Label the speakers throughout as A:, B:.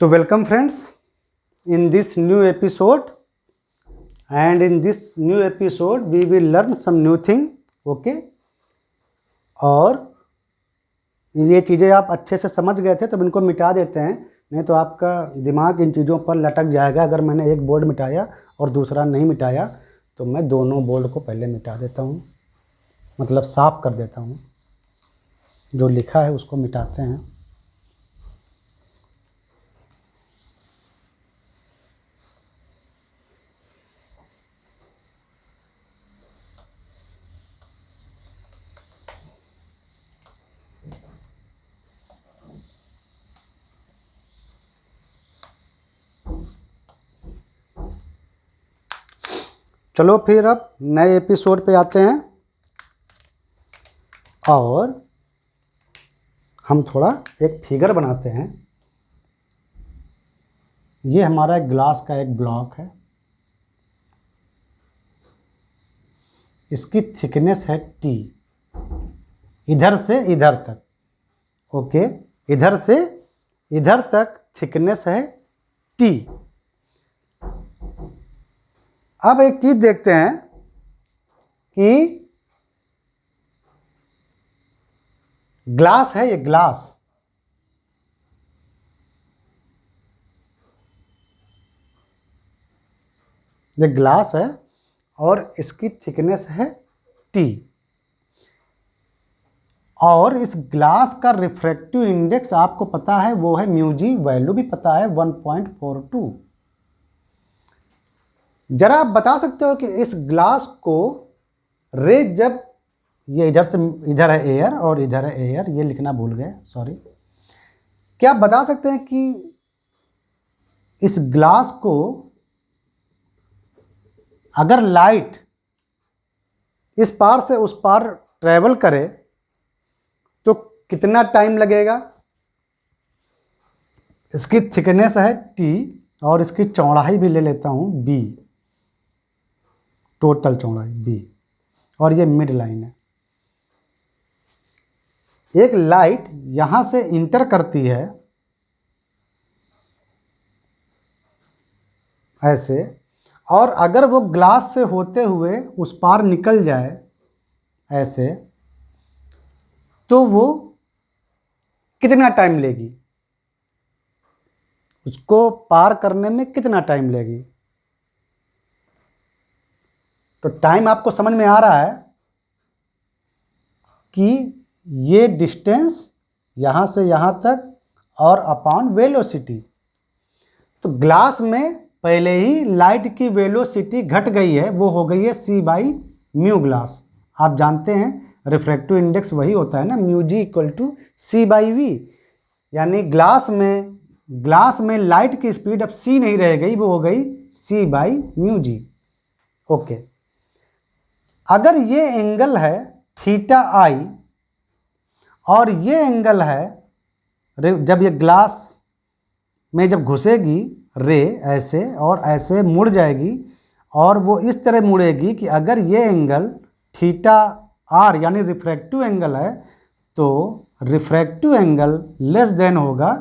A: तो welcome friends in this new episode, and in this new episode we will learn some new thing. Okay और ये चीज़ें आप अच्छे से समझ गए थे तो इनको मिटा देते हैं, नहीं तो आपका दिमाग इन चीज़ों पर लटक जाएगा। अगर मैंने एक बोर्ड मिटाया और दूसरा नहीं मिटाया तो मैं दोनों बोर्ड को पहले मिटा देता हूँ, मतलब साफ कर देता हूँ। जो लिखा है उसको मिटाते हैं। चलो फिर अब नए एपिसोड पे आते हैं और हम थोड़ा एक फिगर बनाते हैं। ये हमारा ग्लास का एक ब्लॉक है, इसकी थिकनेस है T, इधर से इधर तक। ओके, इधर से इधर तक थिकनेस है T। अब एक चीज देखते हैं कि ग्लास है, ये ग्लास ये ग्लास है और इसकी थिकनेस है T, और इस ग्लास का रिफ्रैक्टिव इंडेक्स आपको पता है वो है म्यू.जी, वैल्यू भी पता है 1.42। जरा आप बता सकते हो कि इस ग्लास को रे, जब ये इधर से इधर है एयर और इधर है एयर, ये लिखना भूल गए, सॉरी। क्या आप बता सकते हैं कि इस ग्लास को अगर लाइट इस पार से उस पार ट्रैवल करे तो कितना टाइम लगेगा? इसकी थिकनेस है T और इसकी चौड़ाई भी ले लेता हूं B, टोटल चौड़ाई B, और ये मिड लाइन है। एक लाइट यहां से इंटर करती है ऐसे, और अगर वो ग्लास से होते हुए उस पार निकल जाए ऐसे, तो वो कितना टाइम लेगी? उसको पार करने में कितना टाइम लेगी? तो टाइम आपको समझ में आ रहा है कि ये डिस्टेंस यहाँ से यहाँ तक और अपॉन वेलोसिटी। तो ग्लास में पहले ही लाइट की वेलोसिटी घट गई है, वो हो गई है C/म्यू ग्लास। आप जानते हैं रिफ्रैक्टिव इंडेक्स वही होता है ना, म्यू.जी = C/V। यानी ग्लास में लाइट की स्पीड अब C नहीं रह गई, वो हो गई C/म्यू.जी। ओके, अगर ये एंगल है θi और ये एंगल है, जब ये ग्लास में जब घुसेगी रे ऐसे और ऐसे मुड़ जाएगी, और वो इस तरह मुड़ेगी कि अगर ये एंगल θr यानी रिफ्रैक्टिव एंगल है तो रिफ्रैक्टिव एंगल लेस देन होगा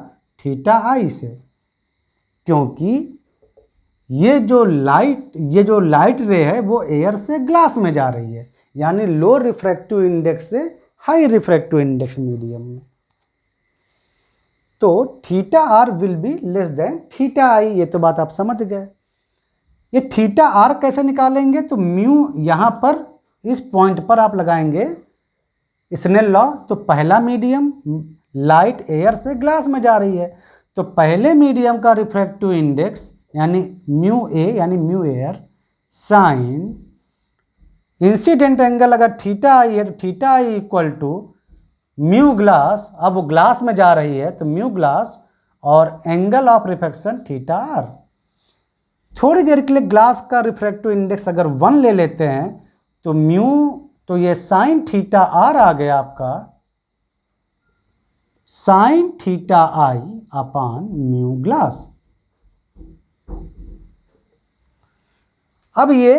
A: θi से, क्योंकि ये जो लाइट रे है वो एयर से ग्लास में जा रही है, यानी लो रिफ्रैक्टिव इंडेक्स से हाई रिफ्रैक्टिव इंडेक्स मीडियम में। तो θr will be less than θi, ये तो बात आप समझ गए। ये θr कैसे निकालेंगे? तो म्यू यहाँ पर इस पॉइंट पर आप लगाएंगे स्नेल लॉ। तो पहला मीडियम, लाइट एयर से ग्लास में जा रही है, तो पहले मीडियम का रिफ्रैक्टिव इंडेक्स यानी μA यानी mu air sine incident angle अगर θi है तो θi = म्यू ग्लास। अब वो ग्लास में जा रही है तो म्यू ग्लास और एंगल ऑफ रिफ्रैक्शन θr। थोड़ी देर के लिए ग्लास का रिफ्रैक्टिव इंडेक्स अगर 1 ले लेते हैं तो तो ये साइन θr आ गया आपका sign θi upon mu glass. अब ये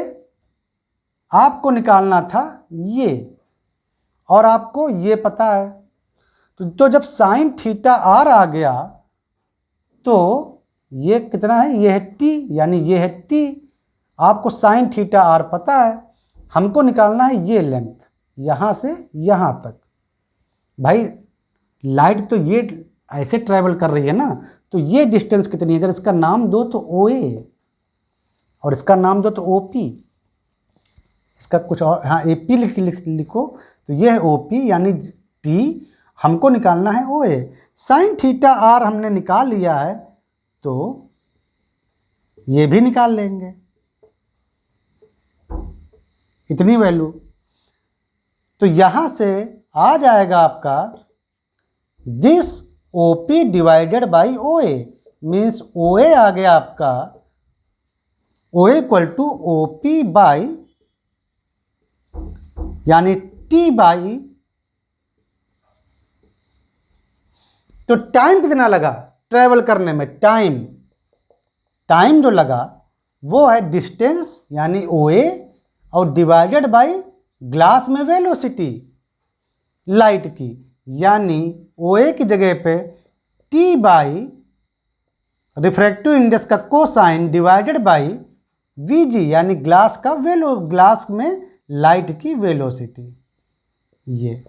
A: आपको निकालना था ये, और आपको ये पता है। तो जब साइन θr आ गया तो ये कितना है, ये है t, यानी ये है t। आपको साइन थीटा r पता है, हमको निकालना है ये लेंथ यहाँ से यहाँ तक। भाई लाइट तो ये ऐसे ट्रैवल कर रही है ना, तो ये डिस्टेंस कितनी है, अगर इसका नाम दो तो OA और इसका नाम दो तो OP, इसका कुछ और, हाँ AP लिखो, तो ये है OP यानी T, हमको निकालना है OA। साइन थीटा R हमने निकाल लिया है, तो ये भी निकाल लेंगे, इतनी वैल्यू। तो यहाँ से आ जाएगा आपका this OP divided by OA, means OA आ गया आपका OA equal to OP by यानी T बाई, तो टाइम कितना लगा ट्रैवल करने में, टाइम जो लगा वो है डिस्टेंस यानी OA और डिवाइडेड बाई ग्लास में वेलोसिटी लाइट की, यानी OA की जगह पे T बाई रिफ्रैक्टिव इंडेक्स का कोसाइन डिवाइडेड बाई VG यानी ग्लास में लाइट की वेलोसिटी। ये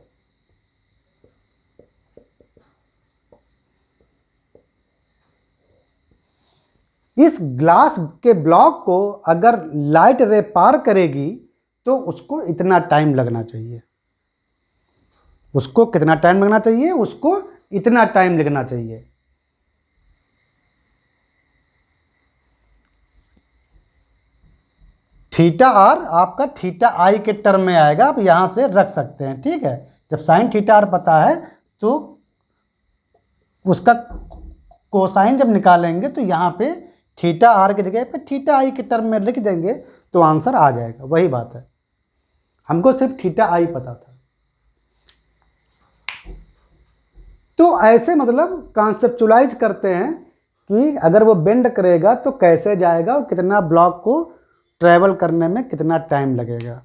A: इस ग्लास के ब्लॉक को अगर लाइट रे पार करेगी तो उसको इतना टाइम लगना चाहिए, उसको कितना टाइम लगना चाहिए, उसको इतना टाइम लगना चाहिए। थीटा R आपका थीटा I के टर्म में आएगा, आप यहां से रख सकते हैं, ठीक है। जब साइन थीटा R पता है तो उसका कोसाइन जब निकालेंगे तो यहाँ पे थीटा R की जगह पे थीटा I के टर्म में लिख देंगे तो आंसर आ जाएगा। वही बात है, हमको सिर्फ थीटा I पता था। तो ऐसे मतलब कॉन्सेप्चुलाइज करते हैं कि अगर वो बेंड करेगा तो कैसे जाएगा और कितना ब्लॉक को ट्रैवल करने में कितना टाइम लगेगा,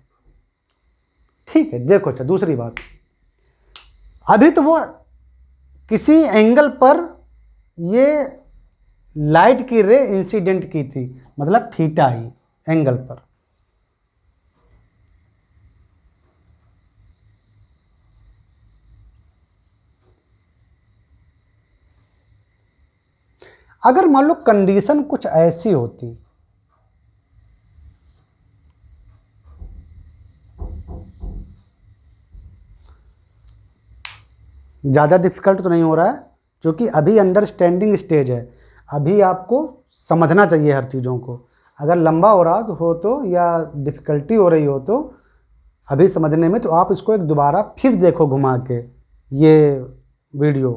A: ठीक है। देखो अच्छा दूसरी बात, अभी तो वो किसी एंगल पर ये लाइट की रे इंसिडेंट की थी, मतलब थीटा I एंगल पर। अगर मान लो कंडीशन कुछ ऐसी होती, ज़्यादा डिफिकल्ट तो नहीं हो रहा है क्योंकि अभी अंडरस्टैंडिंग स्टेज है, अभी आपको समझना चाहिए हर चीज़ों को। अगर लंबा हो रहा हो तो या डिफ़िकल्टी हो रही हो तो अभी समझने में, तो आप इसको एक दोबारा फिर देखो घुमा के ये वीडियो,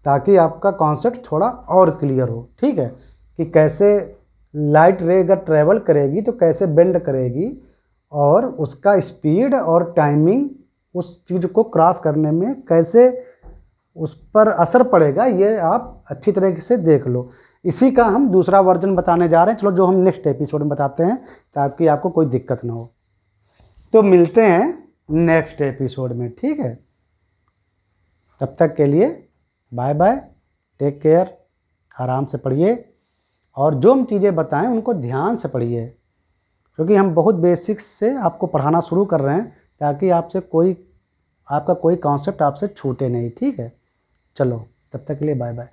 A: ताकि आपका कॉन्सेप्ट थोड़ा और क्लियर हो, ठीक है। कि कैसे लाइट रे अगर ट्रैवल करेगी तो कैसे बेंड करेगी और उसका स्पीड और टाइमिंग उस चीज़ को क्रॉस करने में कैसे उस पर असर पड़ेगा, ये आप अच्छी तरीके से देख लो। इसी का हम दूसरा वर्जन बताने जा रहे हैं, चलो जो हम नेक्स्ट एपिसोड में बताते हैं ताकि आपको कोई दिक्कत ना हो। तो मिलते हैं नेक्स्ट एपिसोड में, ठीक है। तब तक के लिए बाय बाय, टेक केयर, आराम से पढ़िए और जो हम चीज़ें बताएं उनको ध्यान से पढ़िए, क्योंकि हम बहुत बेसिक्स से आपको पढ़ाना शुरू कर रहे हैं ताकि आपका कोई कॉन्सेप्ट आपसे छूटे नहीं, ठीक है। चलो तब तक के लिए बाय बाय।